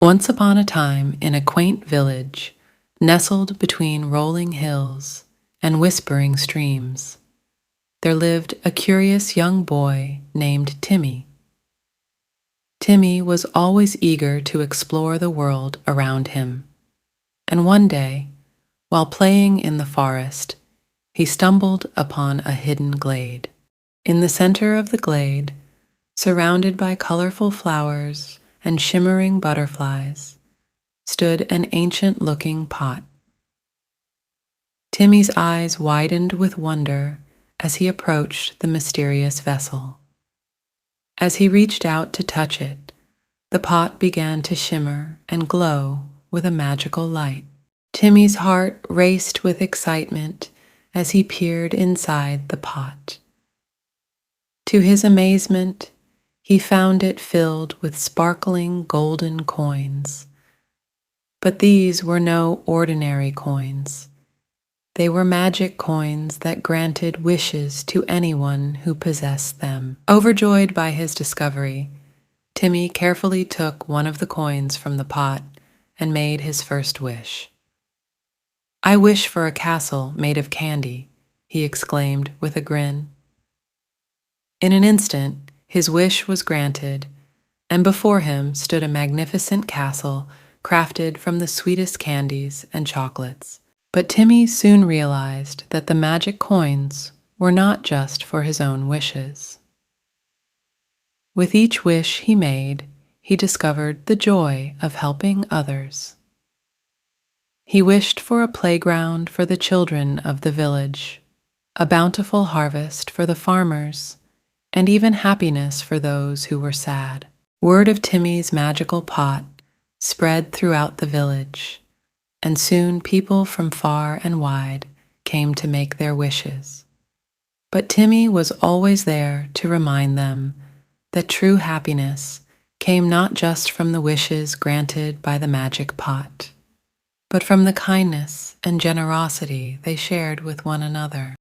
Once upon a time, in a quaint village, nestled between rolling hills and whispering streams, there lived a curious young boy named Timmy. Timmy was always eager to explore the world around him, and one day, while playing in the forest, he stumbled upon a hidden glade. In the center of the glade, surrounded by colorful flowers and shimmering butterflies, stood an ancient-looking pot. Timmy's eyes widened with wonder as he approached the mysterious vessel. As he reached out to touch it, the pot began to shimmer and glow with a magical light. Timmy's heart raced with excitement as he peered inside the pot. To his amazement, he found it filled with sparkling golden coins. But these were no ordinary coins. They were magic coins that granted wishes to anyone who possessed them. Overjoyed by his discovery, Timmy carefully took one of the coins from the pot and made his first wish. "I wish for a castle made of candy," he exclaimed with a grin. In an instant, his wish was granted, and before him stood a magnificent castle crafted from the sweetest candies and chocolates. But Timmy soon realized that the magic coins were not just for his own wishes. With each wish he made, he discovered the joy of helping others. He wished for a playground for the children of the village, a bountiful harvest for the farmers, and even happiness for those who were sad. Word of Timmy's magical pot spread throughout the village, and soon people from far and wide came to make their wishes. But Timmy was always there to remind them that true happiness came not just from the wishes granted by the magic pot, but from the kindness and generosity they shared with one another.